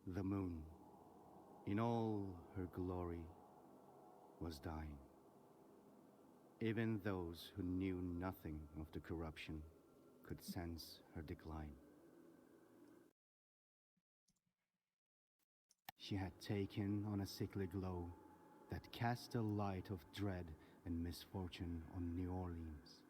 The moon, in all her glory, was dying. Even those who knew nothing of the corruption could sense her decline. She had taken on a sickly glow that cast a light of dread and misfortune on New Orleans.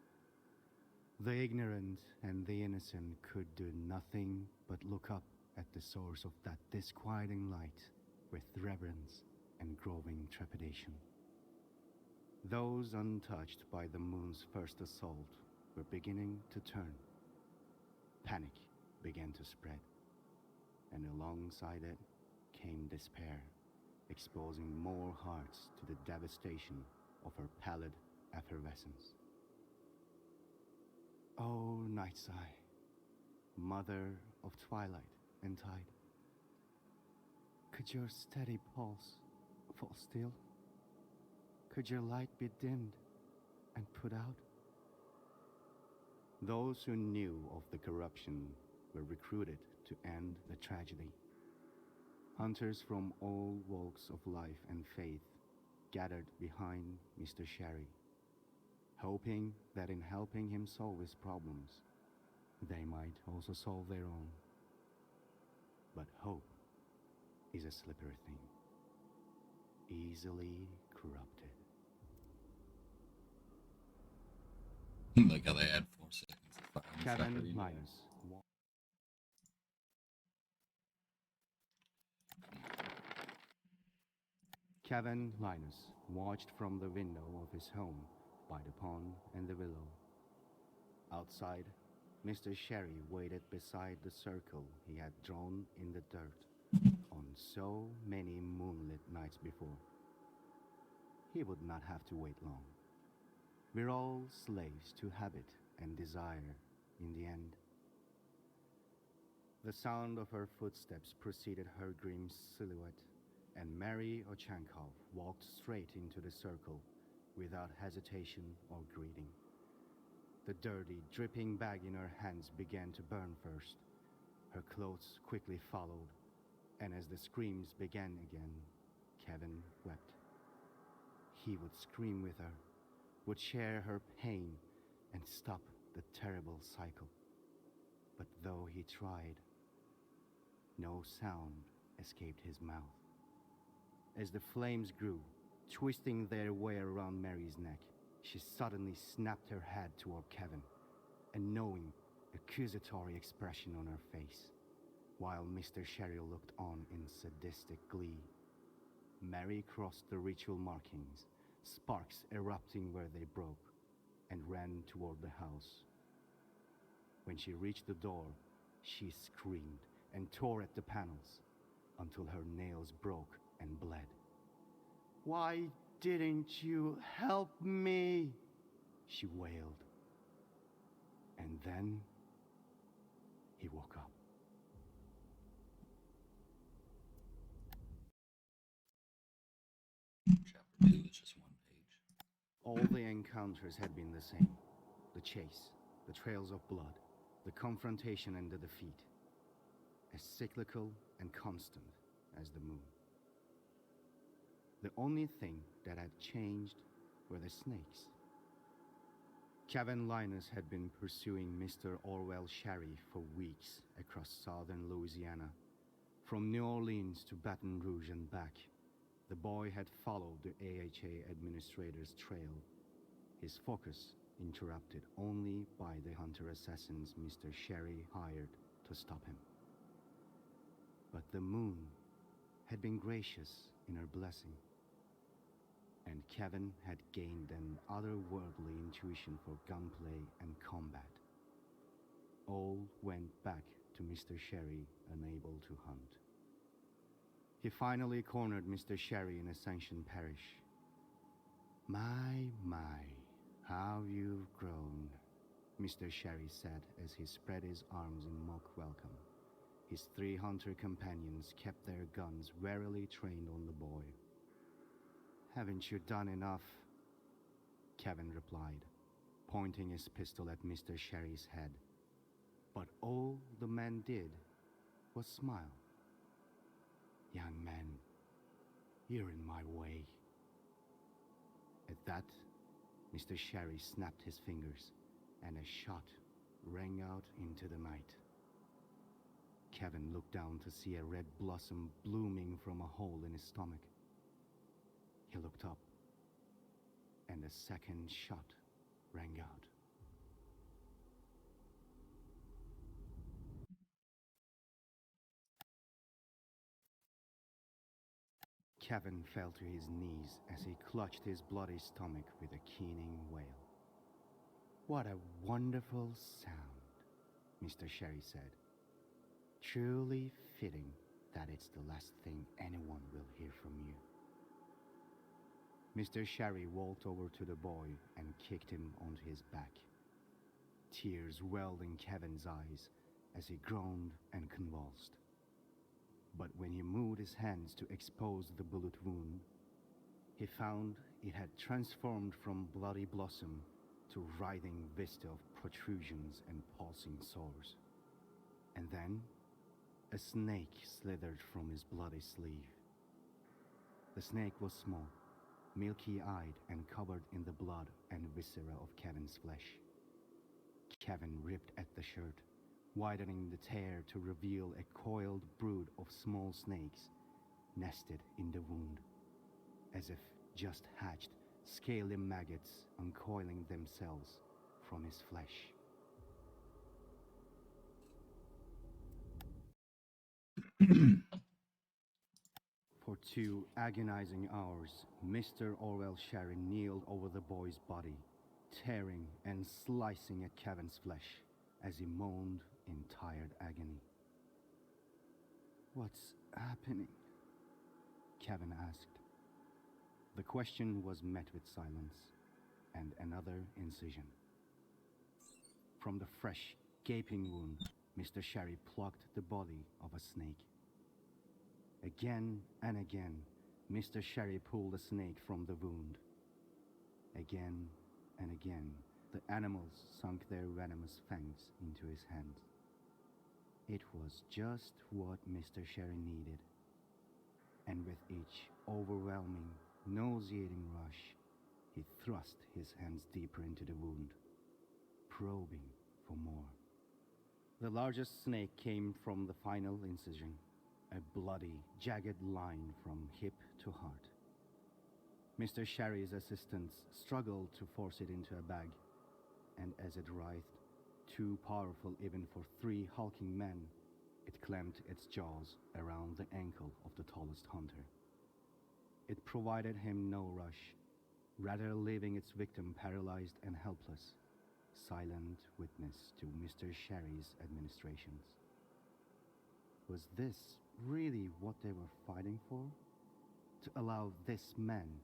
The ignorant and the innocent could do nothing but look up at the source of that disquieting light with reverence and growing trepidation. Those untouched by the moon's first assault were beginning to turn. Panic began to spread, and alongside it came despair, exposing more hearts to the devastation of her pallid effervescence. O Night's Eye, mother of twilight and tide, could your steady pulse fall still? Could your light be dimmed and put out? Those who knew of the corruption were recruited to end the tragedy. Hunters from all walks of life and faith gathered behind Mr. Sherry, hoping that in helping him solve his problems, they might also solve their own. But hope is a slippery thing, easily corrupted. Like how they add 4 seconds of silence after Kevin you. Linus. Kevin Linus watched from the window of his home by the pond and the willow. Outside, Mr. Sherry waited beside the circle he had drawn in the dirt on so many moonlit nights before. He would not have to wait long. We're all slaves to habit and desire in the end. The sound of her footsteps preceded her grim silhouette, and Mary Ochankov walked straight into the circle without hesitation or greeting. The dirty, dripping bag in her hands began to burn first. Her clothes quickly followed, and as the screams began again, Kevin wept. He would scream with her, would share her pain, and stop the terrible cycle. But though he tried, no sound escaped his mouth. As the flames grew, twisting their way around Mary's neck, she suddenly snapped her head toward Kevin, a knowing, accusatory expression on her face, while Mr. Sherry looked on in sadistic glee. Mary crossed the ritual markings, sparks erupting where they broke, and ran toward the house. When she reached the door, she screamed and tore at the panels until her nails broke and bled. "Why didn't you help me?" she wailed. And then he woke up. Chapter 2 is just 1 page. All the encounters had been the same. The chase, the trails of blood, the confrontation and the defeat. As cyclical and constant as the moon. The only thing that had changed were the snakes. Kevin Linus had been pursuing Mr. Orwell Sherry for weeks across southern Louisiana, from New Orleans to Baton Rouge and back. The boy had followed the AHA administrator's trail, his focus interrupted only by the hunter assassins Mr. Sherry hired to stop him. But the moon had been gracious in her blessing, and Kevin had gained an otherworldly intuition for gunplay and combat. All went back to Mr. Sherry, unable to hunt. He finally cornered Mr. Sherry in Ascension Parish. My, how you've grown, Mr. Sherry said as he spread his arms in mock welcome. His 3 hunter companions kept their guns warily trained on the boy. "Haven't you done enough?" Kevin replied, pointing his pistol at Mr. Sherry's head. But all the man did was smile. Young man, you're in my way. At that, Mr. Sherry snapped his fingers, and a shot rang out into the night. Kevin looked down to see a red blossom blooming from a hole in his stomach. He looked up, and a second shot rang out. Kevin fell to his knees as he clutched his bloody stomach with a keening wail. "What a wonderful sound," Mr. Sherry said. "Truly fitting that it's the last thing anyone will hear from you." Mr. Sherry walked over to the boy and kicked him onto his back. Tears welled in Kevin's eyes as he groaned and convulsed. But when he moved his hands to expose the bullet wound, he found it had transformed from bloody blossom to writhing vista of protrusions and pulsing sores. And then a snake slithered from his bloody sleeve. The snake was small, milky-eyed and covered in the blood and viscera of Kevin's flesh. Kevin ripped at the shirt, widening the tear to reveal a coiled brood of small snakes nested in the wound, as if just hatched scaly maggots uncoiling themselves from his flesh. For 2 agonizing hours, Mr. Orwell Sherry kneeled over the boy's body, tearing and slicing at Kevin's flesh as he moaned in tired agony. "What's happening?" Kevin asked. The question was met with silence and another incision. From the fresh, gaping wound, Mr. Sherry plucked the body of a snake. Again and again, Mr. Sherry pulled the snake from the wound. Again and again, the animals sunk their venomous fangs into his hands. It was just what Mr. Sherry needed. And with each overwhelming, nauseating rush, he thrust his hands deeper into the wound, probing for more. The largest snake came from the final incision, a bloody, jagged line from hip to heart. Mr. Sherry's assistants struggled to force it into a bag, and as it writhed, too powerful even for 3 hulking men, it clamped its jaws around the ankle of the tallest hunter. It provided him no rush, rather leaving its victim paralyzed and helpless, silent witness to Mr. Sherry's administrations. Was this really what they were fighting for? To allow this man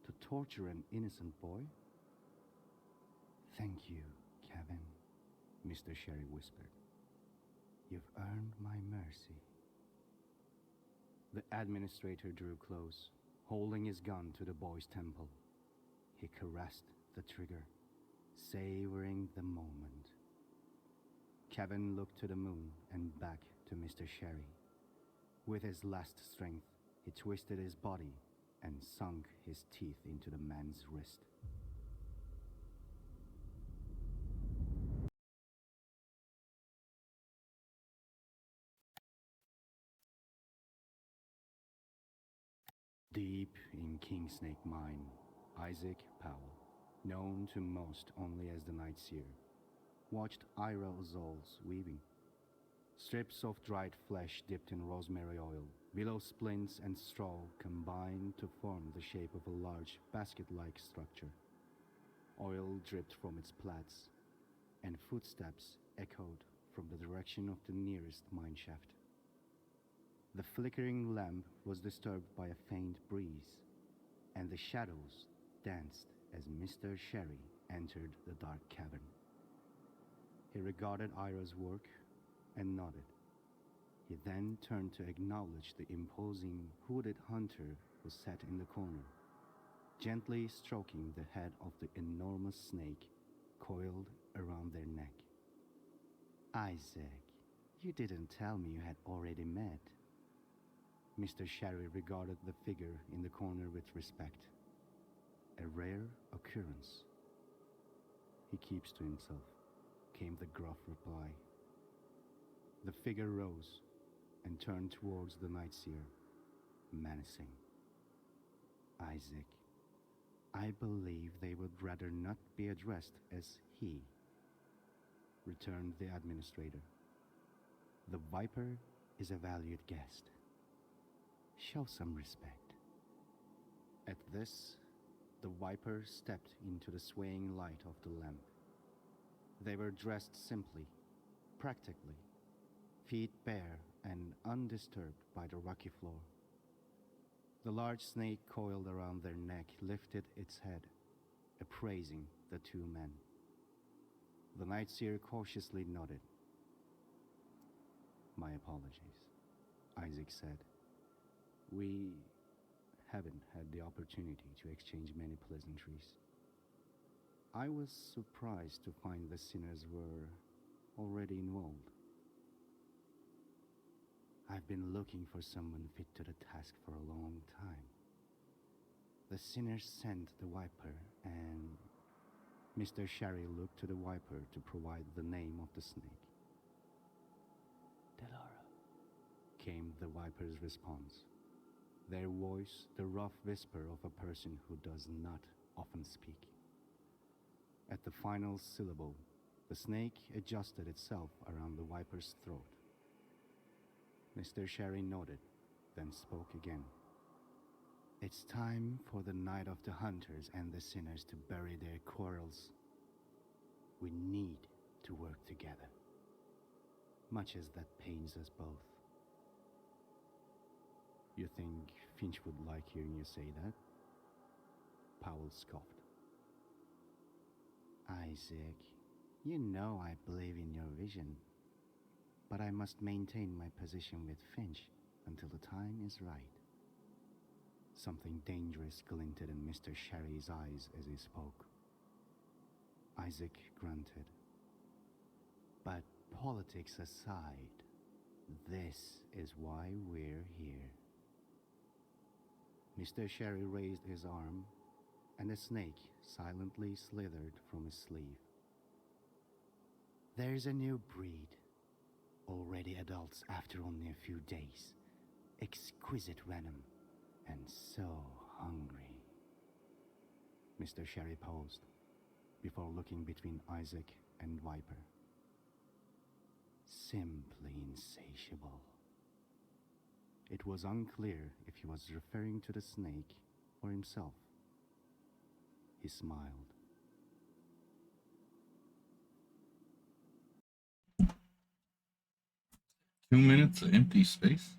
to torture an innocent boy? "Thank you, Kevin," Mr. Sherry whispered. "You've earned my mercy." The administrator drew close, holding his gun to the boy's temple. He caressed the trigger, savoring the moment. Kevin looked to the moon and back to Mr. Sherry. With his last strength, he twisted his body and sunk his teeth into the man's wrist. Deep in King Snake Mine, Isaac Powell, known to most only as the Night Seer, watched Ira Ozol's weaving. Strips of dried flesh dipped in rosemary oil, willow splints and straw combined to form the shape of a large basket-like structure. Oil dripped from its plaits, and footsteps echoed from the direction of the nearest mine shaft. The flickering lamp was disturbed by a faint breeze, and the shadows danced as Mr. Sherry entered the dark cavern. He regarded Ira's work and nodded. He then turned to acknowledge the imposing hooded hunter who sat in the corner, gently stroking the head of the enormous snake coiled around their neck. Isaac, you didn't tell me you had already met. Mr. Sherry regarded the figure in the corner with respect. A rare occurrence. He keeps to himself, came the gruff reply. The figure rose and turned towards the night seer, menacing. Isaac, I believe they would rather not be addressed as he, returned the administrator. The Viper is a valued guest. Show some respect. At this, the Viper stepped into the swaying light of the lamp. They were dressed simply, practically, feet bare and undisturbed by the rocky floor. The large snake coiled around their neck lifted its head, appraising the two men. The night seer cautiously nodded. My apologies, Isaac said. We haven't had the opportunity to exchange many pleasantries. I was surprised to find the sinners were already involved. I've been looking for someone fit to the task for a long time. The sinners sent the Viper, and Mr. Sherry looked to the Viper to provide the name of the snake. Delara, came the Viper's response, their voice the rough whisper of a person who does not often speak. At the final syllable, the snake adjusted itself around the Viper's throat. Mr. Sherry nodded, then spoke again. It's time for the night of the hunters and the sinners to bury their quarrels. We need to work together, much as that pains us both. You think Finch would like hearing you say that? Powell scoffed. Isaac, you know I believe in your vision, but I must maintain my position with Finch until the time is right. Something dangerous glinted in Mr. Sherry's eyes as he spoke. Isaac grunted. But politics aside, this is why we're here. Mr. Sherry raised his arm, and a snake silently slithered from his sleeve. There's a new breed, already adults after only a few days, exquisite venom, and so hungry. Mr. Sherry paused, before looking between Isaac and Viper. Simply insatiable. It was unclear if he was referring to the snake or himself. He smiled. 2 minutes of empty space.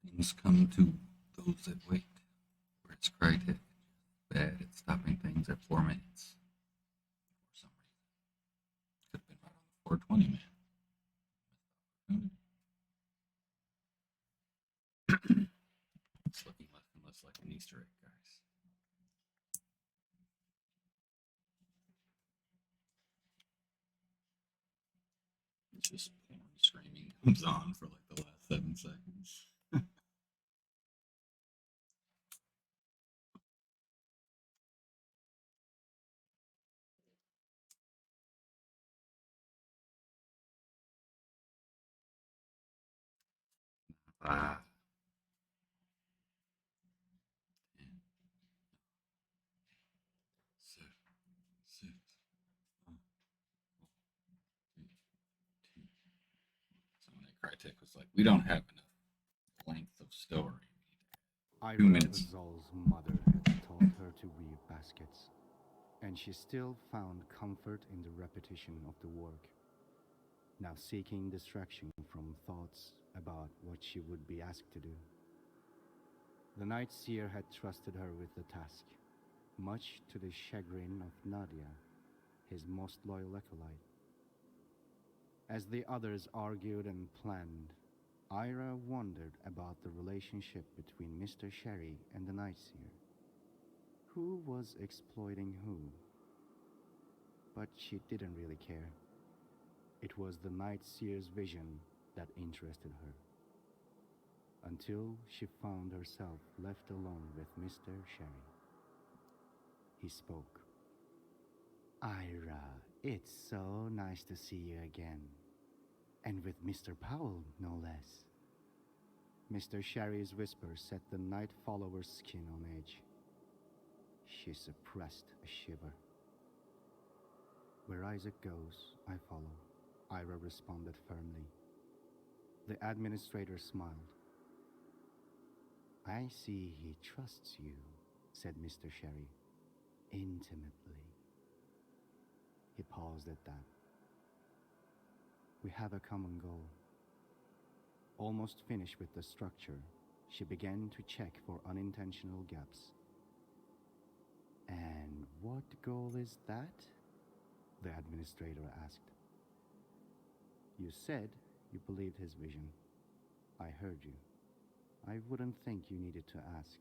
Things come to those that wait. Where it's cried bad at stopping things at 4 minutes. For some reason. Could have been right on the 420 man. It's looking less and less like an Easter egg, guys. It's just porn screaming comes on for like the last 7 seconds. 5, 10, 7, 6, 5, 4, 3, 2. Someone at Crytek was like, we don't have enough length of story. 2 Ira minutes. Azal's mother had taught her to weave baskets, and she still found comfort in the repetition of the work, now seeking distraction from thoughts about what she would be asked to do. The Night Seer had trusted her with the task, much to the chagrin of Nadia, his most loyal acolyte. As the others argued and planned, Ira wondered about the relationship between Mr. Sherry and the Night Seer. Who was exploiting who? But she didn't really care. It was the Night Seer's vision that interested her. Until she found herself left alone with Mr. Sherry. He spoke. Ira, it's so nice to see you again. And with Mr. Powell, no less. Mr. Sherry's whisper set the Night Follower's skin on edge. She suppressed a shiver. Where Isaac goes, I follow, Ira responded firmly. The administrator smiled. I see he trusts you, said Mr. Sherry, intimately. He paused at that. We have a common goal. Almost finished with the structure, she began to check for unintentional gaps. And what goal is that? The administrator asked. You said you believed his vision. I heard you. I wouldn't think you needed to ask.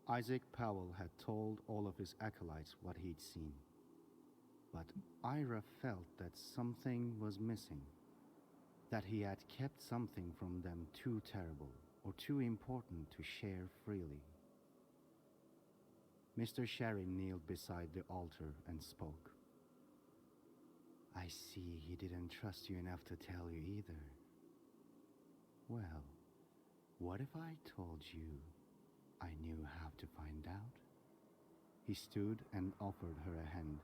Isaac Powell had told all of his acolytes what he'd seen. But Ira felt that something was missing. That he had kept something from them too terrible or too important to share freely. Mr. Sherry kneeled beside the altar and spoke. I see he didn't trust you enough to tell you either. Well, what if I told you I knew how to find out? He stood and offered her a hand.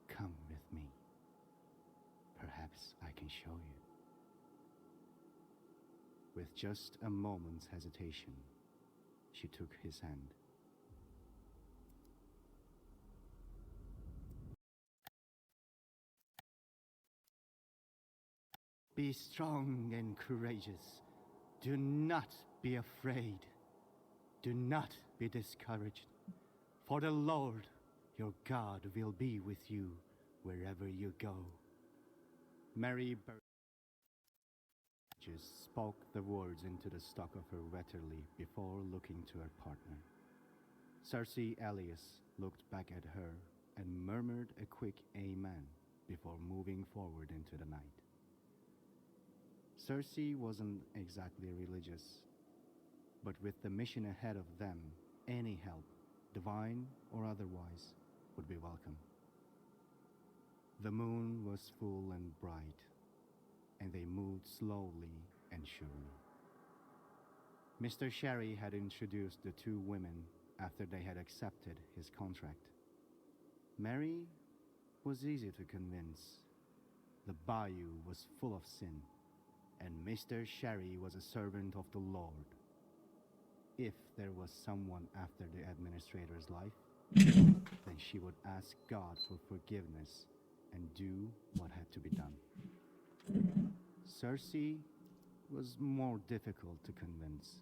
Come with me. Perhaps I can show you. With just a moment's hesitation, she took his hand. Be strong and courageous. Do not be afraid. Do not be discouraged. For the Lord, your God, will be with you wherever you go. Mary Burgess spoke the words into the stock of her Wetterly before looking to her partner. Cersei Elias looked back at her and murmured a quick amen before moving forward into the night. Cersei wasn't exactly religious, but with the mission ahead of them, any help, divine or otherwise, would be welcome. The moon was full and bright, and they moved slowly and surely. Mr. Sherry had introduced the two women after they had accepted his contract. Mary was easy to convince. The bayou was full of sin, and Mr. Sherry was a servant of the Lord. If there was someone after the administrator's life, then she would ask God for forgiveness and do what had to be done. Cersei was more difficult to convince.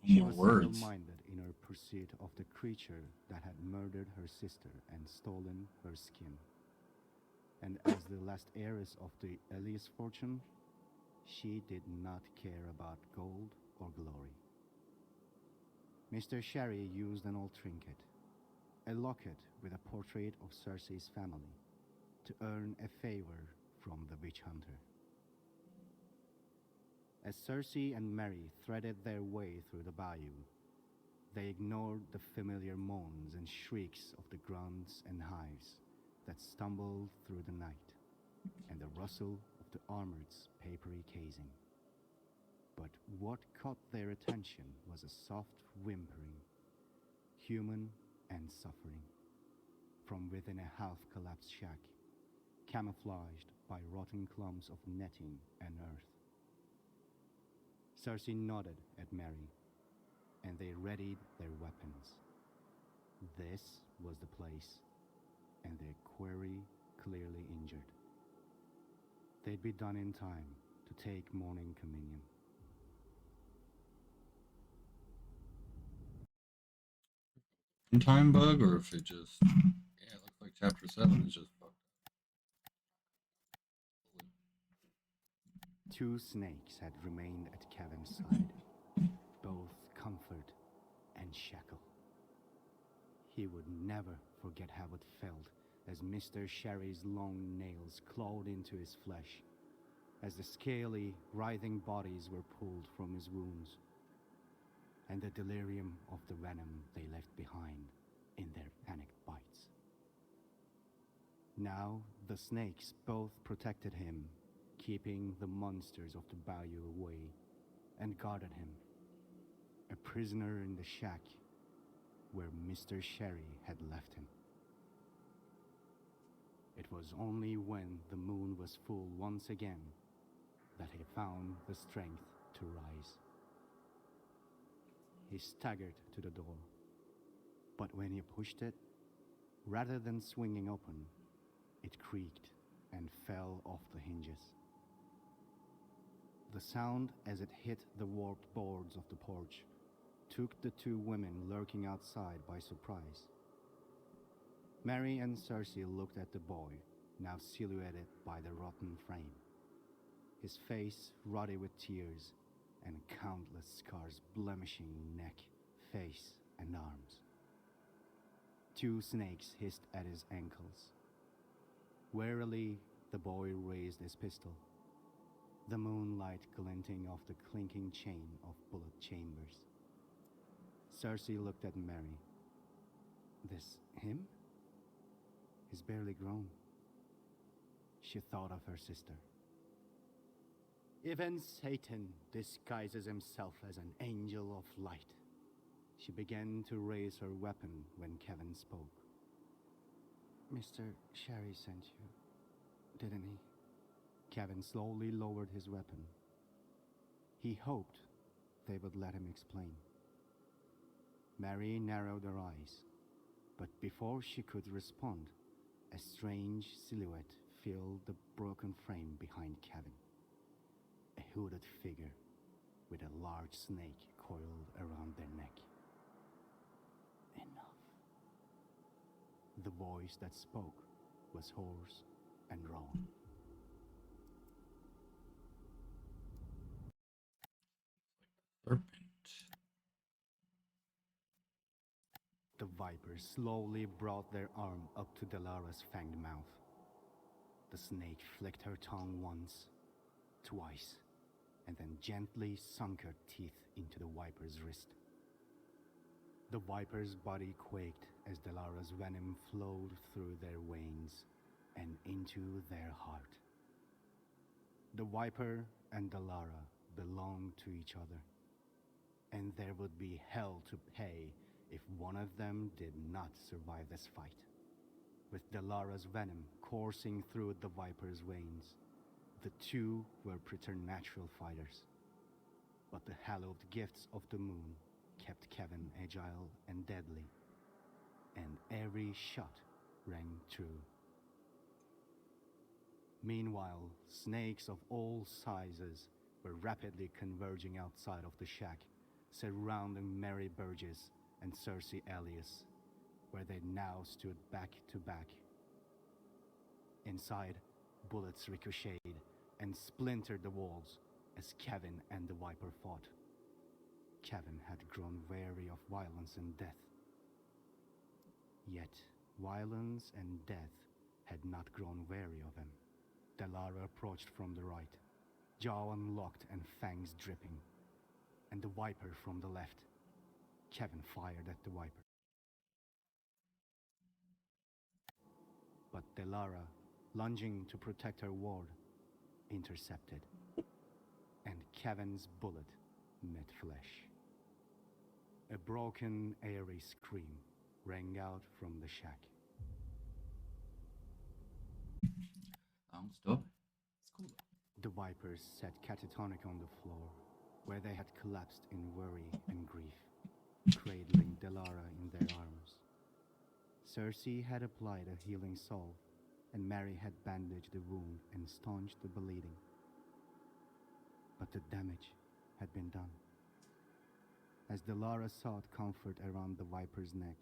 She was single-minded in her pursuit of the creature that had murdered her sister and stolen her skin. And as the last heiress of the Elias fortune, she did not care about gold or glory. Mr. Sherry used an old trinket, a locket with a portrait of Cersei's family, to earn a favor from the witch hunter. As Cersei and Mary threaded their way through the bayou, they ignored the familiar moans and shrieks of the grunts and hives that stumbled through the night, and the rustle of the armored's papery casing. But what caught their attention was a soft whimpering, human and suffering, from within a half-collapsed shack, camouflaged by rotten clumps of netting and earth. Cersei nodded at Mary, and they readied their weapons. This was the place, and their quarry clearly injured. They'd be done in time to take morning communion. Time bug, or if it just it looks like chapter 7 is just fucked up. Two snakes had remained at Kevin's side, both comfort and shackle. He would never forget how it felt as Mr. Sherry's long nails clawed into his flesh, as the scaly, writhing bodies were pulled from his wounds, and the delirium of the venom they left behind in their panicked bites. Now the snakes both protected him, keeping the monsters of the bayou away, and guarded him, a prisoner in the shack where Mr. Sherry had left him. It was only when the moon was full once again that he found the strength to rise. He staggered to the door, but when he pushed it, rather than swinging open, it creaked and fell off the hinges. The sound as it hit the warped boards of the porch took the two women lurking outside by surprise. Mary and Cersei looked at the boy, now silhouetted by the rotten frame, his face ruddy with tears and countless scars blemishing neck, face, and arms. Two snakes hissed at his ankles. Warily, the boy raised his pistol, the moonlight glinting off the clinking chain of bullet chambers. Cersei looked at Mary. This him? He's barely grown. She thought of her sister. Even Satan disguises himself as an angel of light. She began to raise her weapon when Kevin spoke. Mr. Sherry sent you, didn't he? Kevin slowly lowered his weapon. He hoped they would let him explain. Mary narrowed her eyes, but before she could respond, a strange silhouette filled the broken frame behind Kevin. A hooded figure with a large snake coiled around their neck. Enough. The voice that spoke was hoarse and raw. Serpent. The vipers slowly brought their arm up to Delara's fanged mouth. The snake flicked her tongue once, twice, and then gently sunk her teeth into the viper's wrist. The viper's body quaked as Delara's venom flowed through their veins and into their heart. The viper and Delara belonged to each other, and there would be hell to pay if one of them did not survive this fight. With Delara's venom coursing through the viper's veins, the two were preternatural fighters. But the hallowed gifts of the moon kept Kevin agile and deadly, and every shot rang true. Meanwhile, snakes of all sizes were rapidly converging outside of the shack, surrounding Mary Burgess and Cersei Elias, where they now stood back to back. Inside, bullets ricocheted and splintered the walls as Kevin and the Viper fought. Kevin had grown wary of violence and death. Yet, violence and death had not grown wary of him. Delara approached from the right, jaw unlocked and fangs dripping, and the Viper from the left. Kevin fired at the Viper. But Delara, lunging to protect her ward, intercepted. And Kevin's bullet met flesh. A broken, airy scream rang out from the shack. Stop. It's cool. The vipers sat catatonic on the floor, where they had collapsed in worry and grief, cradling Delara in their arms. Cersei had applied a healing salve, and Mary had bandaged the wound and staunched the bleeding. But the damage had been done. As Delara sought comfort around the viper's neck,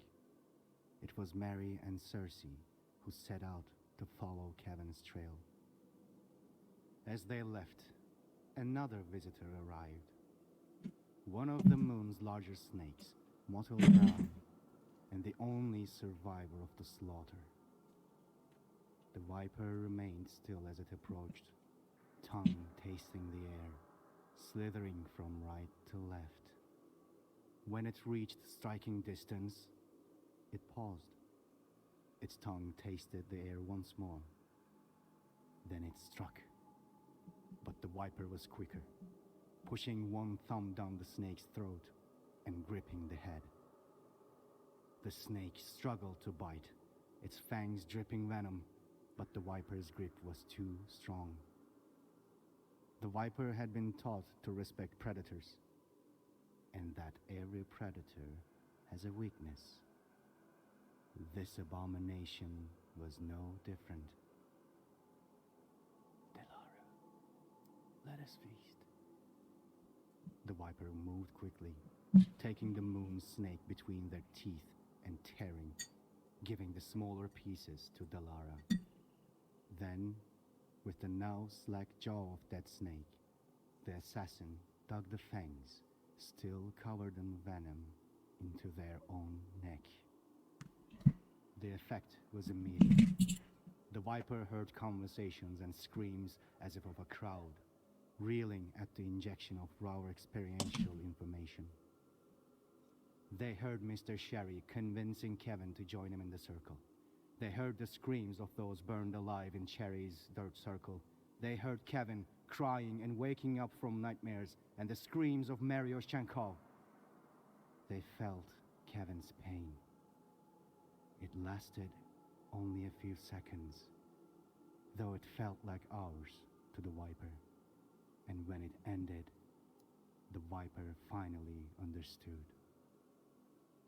it was Mary and Cersei who set out to follow Kevin's trail. As they left, another visitor arrived. One of the moon's larger snakes, mottled brown, and the only survivor of the slaughter. The viper remained still as it approached, tongue tasting the air, slithering from right to left. When it reached striking distance, it paused. Its tongue tasted the air once more. Then it struck. But the viper was quicker, pushing one thumb down the snake's throat and gripping the head. The snake struggled to bite, its fangs dripping venom, but the viper's grip was too strong. The viper had been taught to respect predators, and that every predator has a weakness. This abomination was no different. Delara, let us feast. The viper moved quickly, taking the moon snake between their teeth and tearing, giving the smaller pieces to Delara. Then, with the now slack jaw of that snake, the assassin dug the fangs, still covered in venom, into their own neck. The effect was immediate. The viper heard conversations and screams as if of a crowd, reeling at the injection of raw experiential information. They heard Mr. Sherry convincing Kevin to join him in the circle. They heard the screams of those burned alive in Cherry's dirt circle. They heard Kevin crying and waking up from nightmares, and the screams of Mary Oschankov. They felt Kevin's pain. It lasted only a few seconds, though it felt like hours to the viper. And when it ended, the viper finally understood.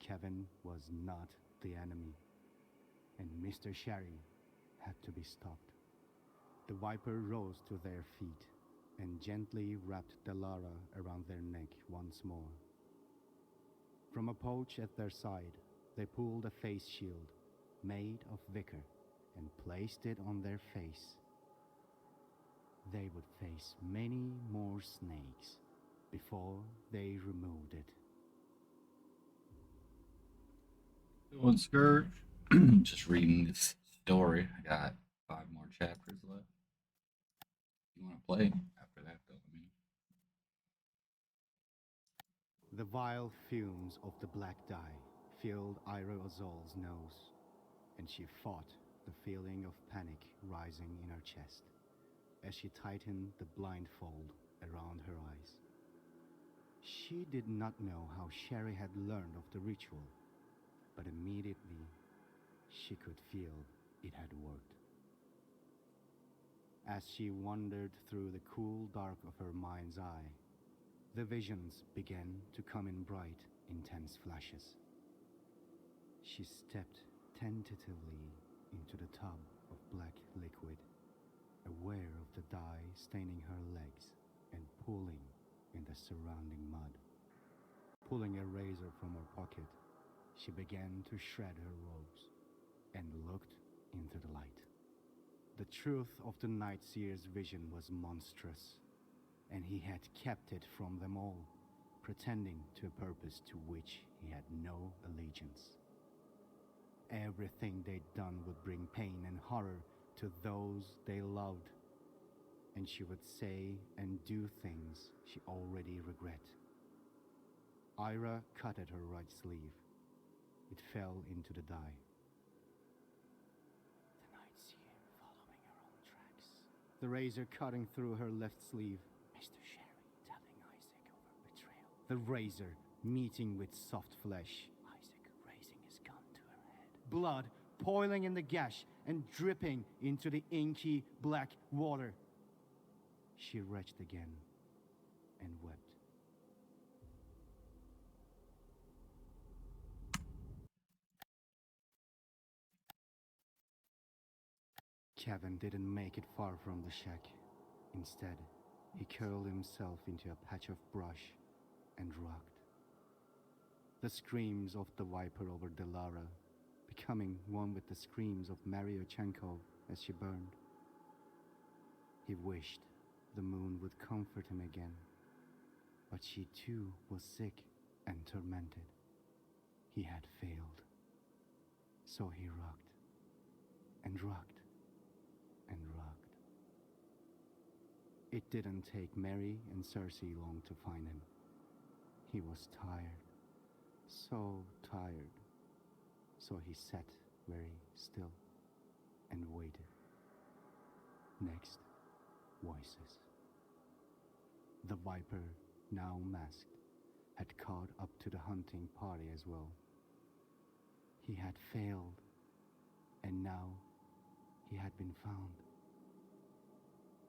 Kevin was not the enemy, and Mr. Sherry had to be stopped. The viper rose to their feet and gently wrapped Delara around their neck once more. From a pouch at their side, they pulled a face shield made of wicker and placed it on their face. They would face many more snakes before they removed it. Doing Scourge. Just reading this story. I got 5 more chapters left. You want to play after that, though? I mean, The vile fumes of the black dye filled Ira Ozol's nose, and she fought the feeling of panic rising in her chest as she tightened the blindfold around her eyes. She did not know how Sherry had learned of the ritual, but immediately she could feel it had worked. As she wandered through the cool dark of her mind's eye, the visions began to come in bright, intense flashes. She stepped tentatively into the tub of black liquid, aware of the dye staining her legs and pooling in the surrounding mud. Pulling a razor from her pocket, she began to shred her robes and looked into the light. The truth of the Night Seer's vision was monstrous, and he had kept it from them all, pretending to a purpose to which he had no allegiance. Everything they'd done would bring pain and horror to those they loved, and she would say and do things she already regret. Ira cut at her right sleeve. It fell into the dye. The Night Seer following her own tracks. The razor cutting through her left sleeve. Mr. Sherry, tell the razor meeting with soft flesh. Isaac raising his gun to her head. Blood boiling in the gash and dripping into the inky black water. She retched again and wept. Kevin didn't make it far from the shack. Instead, he curled himself into a patch of brush and rocked. The screams of the viper over Delara, becoming one with the screams of Maria Chenkov as she burned. He wished the moon would comfort him again, but she too was sick and tormented. He had failed. So he rocked and rocked and rocked. It didn't take Mary and Cersei long to find him. He was tired, so tired. So he sat very still and waited. Next, voices. The viper, now masked, had caught up to the hunting party as well. He had failed, and now he had been found.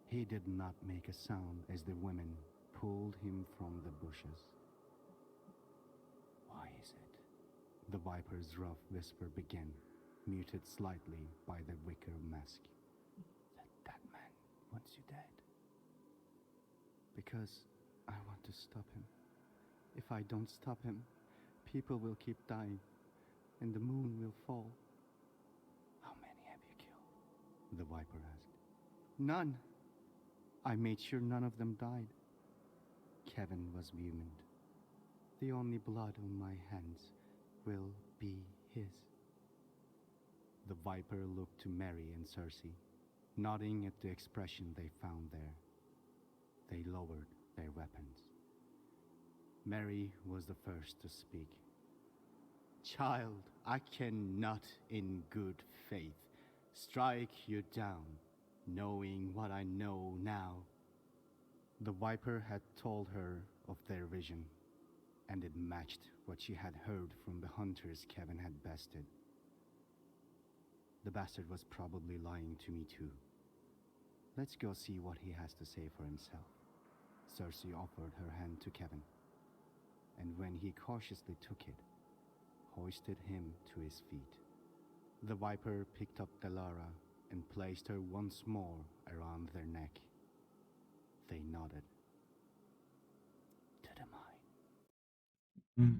He did not make a sound as the women pulled him from the bushes. Why is it? The viper's rough whisper began, muted slightly by the wicker mask. That man wants you dead. Because I want to stop him. If I don't stop him, people will keep dying, and the moon will fall. How many have you killed? The viper asked. None. I made sure none of them died. Kevin was vehement. The only blood on my hands will be his. The viper looked to Mary and Cersei, nodding at the expression they found there. They lowered their weapons. Mary was the first to speak. Child, I cannot in good faith strike you down, knowing what I know now. The viper had told her of their vision, and it matched what she had heard from the hunters Kevin had bested. The bastard was probably lying to me too. Let's go see what he has to say for himself. Cersei offered her hand to Kevin, and when he cautiously took it, hoisted him to his feet. The viper picked up Delara and placed her once more around their neck. They nodded. To the mine.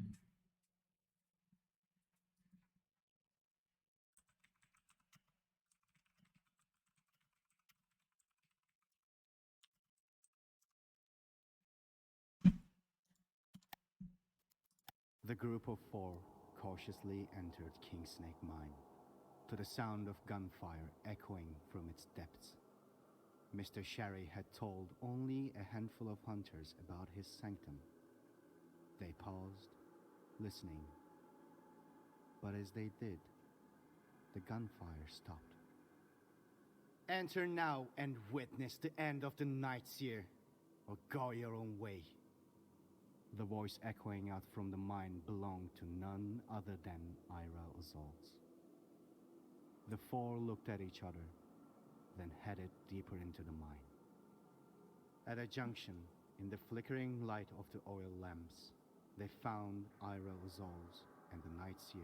The group of four cautiously entered Kingsnake Mine, to the sound of gunfire echoing from its depths. Mr. Sherry had told only a handful of hunters about his sanctum. They paused, listening. But as they did, the gunfire stopped. Enter now and witness the end of the Night's Year, or go your own way. The voice echoing out from the mine belonged to none other than Ira Ozolz. The four looked at each other, then headed deeper into the mine. At a junction, in the flickering light of the oil lamps, they found Ira Ozolz and the Night Seer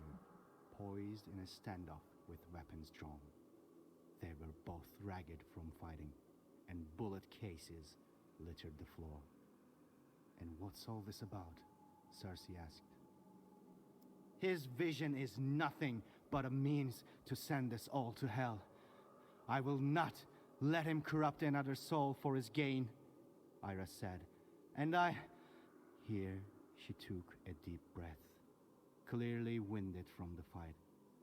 poised in a standoff with weapons drawn. They were both ragged from fighting, and bullet cases littered the floor. And what's all this about? Cersei asked. His vision is nothing but a means to send us all to hell. I will not let him corrupt another soul for his gain, Ira said. And I... Here she took a deep breath, clearly winded from the fight.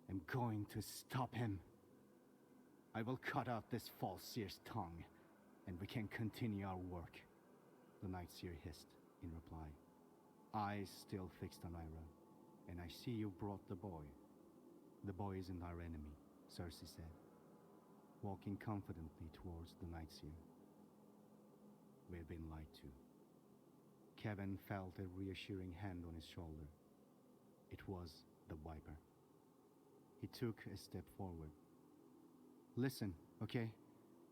I'm going to stop him. I will cut out this false seer's tongue, and we can continue our work, the Night Seer hissed in reply, eyes still fixed on Ira. And I see you brought the boy. The boy isn't our enemy, Cersei said, walking confidently towards the Night Seer. We've been lied to. Kevin felt a reassuring hand on his shoulder. It was the Viper. He took a step forward. Listen, okay?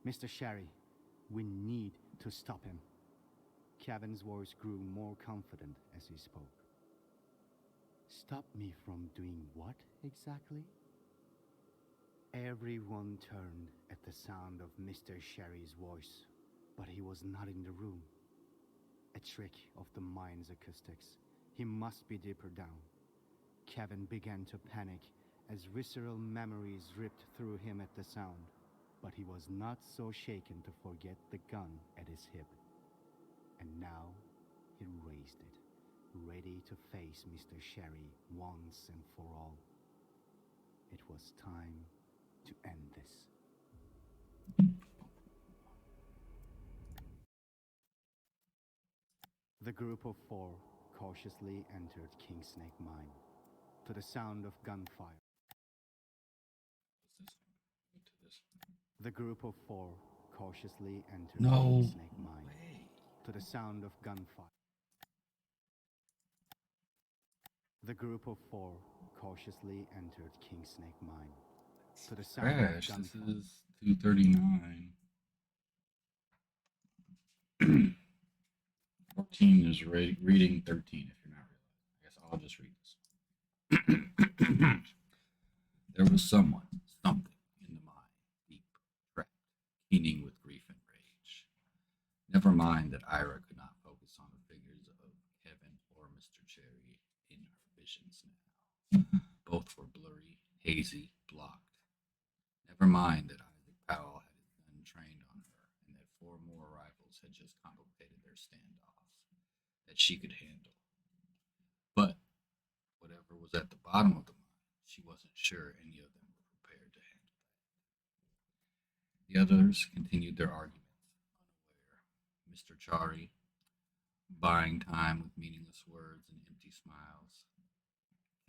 Mr. Sherry, we need to stop him. Kevin's voice grew more confident as he spoke. Stop me from doing what exactly? Everyone turned at the sound of Mr. Sherry's voice, but he was not in the room. A trick of the mind's acoustics. He must be deeper down. Kevin began to panic as visceral memories ripped through him at the sound, but he was not so shaken to forget the gun at his hip. And now he raised it, ready to face Mr. Sherry once and for all. It was time to end this. The group of four cautiously entered Kingsnake Mine to the sound of gunfire. What's this one? Go to this one. The group of four cautiously entered No Kingsnake Mine way. to the sound of gunfire. The group of four cautiously entered Kingsnake Mine to the sound Crash. of This gunfire. is 239. 14 is reading 13 if you're not realizing. I guess I'll just read this. There was someone, something in the mind, deep, trapped, keening with grief and rage. Never mind that Ira could not focus on the figures of Kevin or Mr. Cherry in her visions now. Both were blurry, hazy, blocked. Never mind that Isaac Powell had his gun trained on her, and that four more rifles had just complicated their standoff that she could handle. But whatever was at the bottom of the mine, she wasn't sure any of them were prepared to handle that. The others continued their arguments, unaware. Mr. Chari, buying time with meaningless words and empty smiles.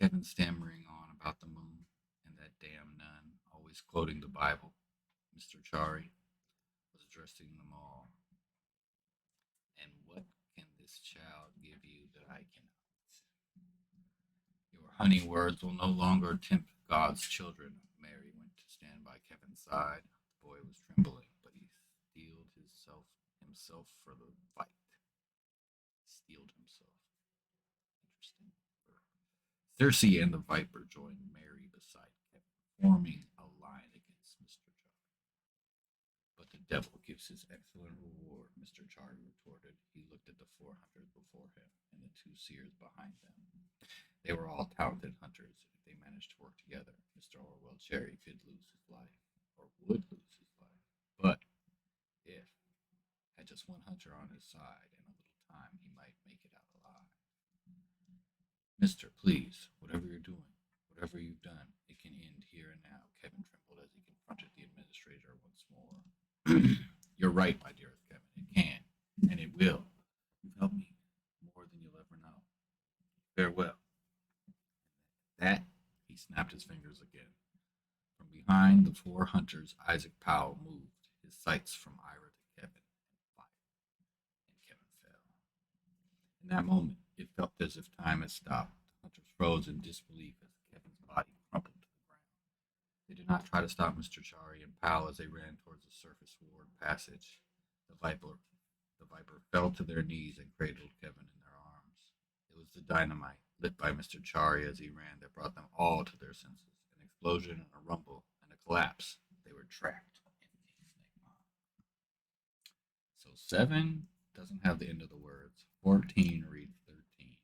Kevin stammering on about the moon and that damn nun, always quoting the Bible. Mr. Chari was addressing them all. And what can this child give you that I cannot? Your honey words will no longer tempt God's children. Mary went to stand by Kevin's side. The boy was trembling, but he steeled himself for the fight. Steeled himself. Interesting. Circe and the Viper joined Mary beside Kevin, forming a line against Mr. Chari. But the devil gives his excellent reward, Mr. Chari retorted. He looked at the 400 before him and the two seers behind them. They were all talented hunters, and if they managed to work together, Mr. Orwell Cherry could lose his life, or would lose his life. But if had just one hunter on his side and a little time, he might make it out alive. Mister, please, whatever you're doing, whatever you've done, it can end here and now. Kevin trembled as he confronted the administrator once more. You're right, my dearest Kevin. It can, and it will. You've helped me more than you'll ever know. Farewell. That, he snapped his fingers again. From behind the four hunters, Isaac Powell moved, his sights from Ira to Kevin, and fired. And Kevin fell. In that moment, it felt as if time had stopped. The hunters froze in disbelief as Kevin's body crumpled to the ground. They did not try to stop Mr. Chari and Powell as they ran towards the surface ward passage. The Viper fell to their knees and cradled Kevin in their arms. It was the dynamite, lit by Mr. Chari as he ran, that brought them all to their senses. An explosion and a rumble and a collapse. They were trapped in Kingsnake Mine. So 7 doesn't have the end of the words. 14 reads 13.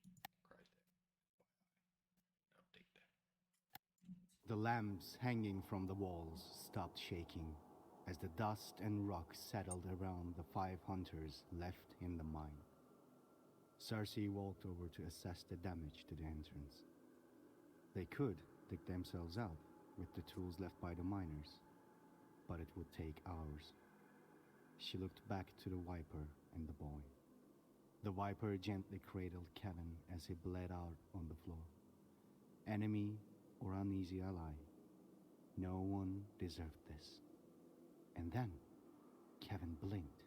Update that. The lamps hanging from the walls stopped shaking as the dust and rock settled around the 5 hunters left in the mine. Circe walked over to assess the damage to the entrance. They could dig themselves out with the tools left by the miners, but it would take hours. She looked back to the Viper and the boy. The Viper gently cradled Kevin as he bled out on the floor. Enemy or uneasy ally, no one deserved this. And then Kevin blinked.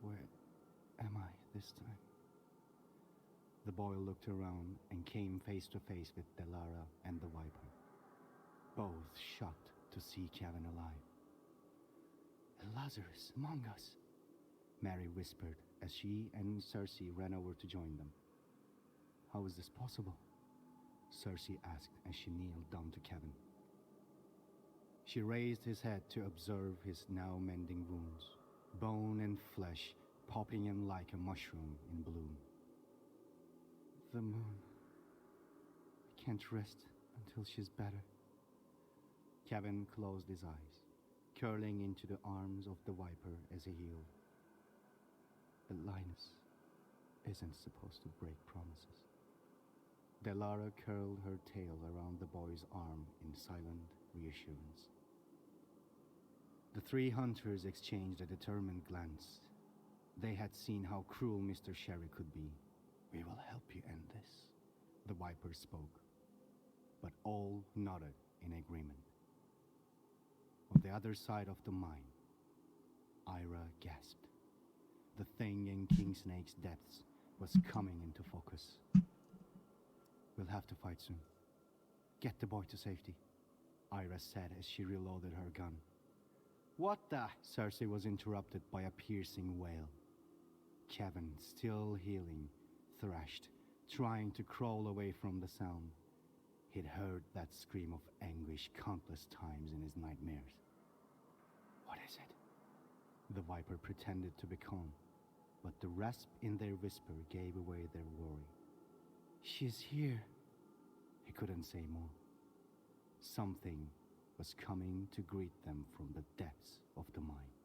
Where am I this time. The boy looked around and came face to face with Delara and the Viper, both shocked to see Kevin alive. Lazarus among us, Mary whispered as she and Cersei ran over to join them. How is this possible? Cersei asked as she kneeled down to Kevin. She raised his head to observe his now mending wounds, bone and flesh popping in like a mushroom in bloom. The moon. I can't rest until she's better. Kevin closed his eyes, curling into the arms of the Viper as he healed. But Linus isn't supposed to break promises. Delara curled her tail around the boy's arm in silent reassurance. The three hunters exchanged a determined glance. They had seen how cruel Mr. Sherry could be. We will help you end this, the Viper spoke, but all nodded in agreement. On the other side of the mine, Ira gasped. The thing in King Snake's depths was coming into focus. We'll have to fight soon. Get the boy to safety, Ira said as she reloaded her gun. What the? Cersei was interrupted by a piercing wail. Kevin, still healing, thrashed, trying to crawl away from the sound. He'd heard that scream of anguish countless times in his nightmares. What is it? The Viper pretended to be calm, but the rasp in their whisper gave away their worry. She's here. He couldn't say more. Something was coming to greet them from the depths of the mine.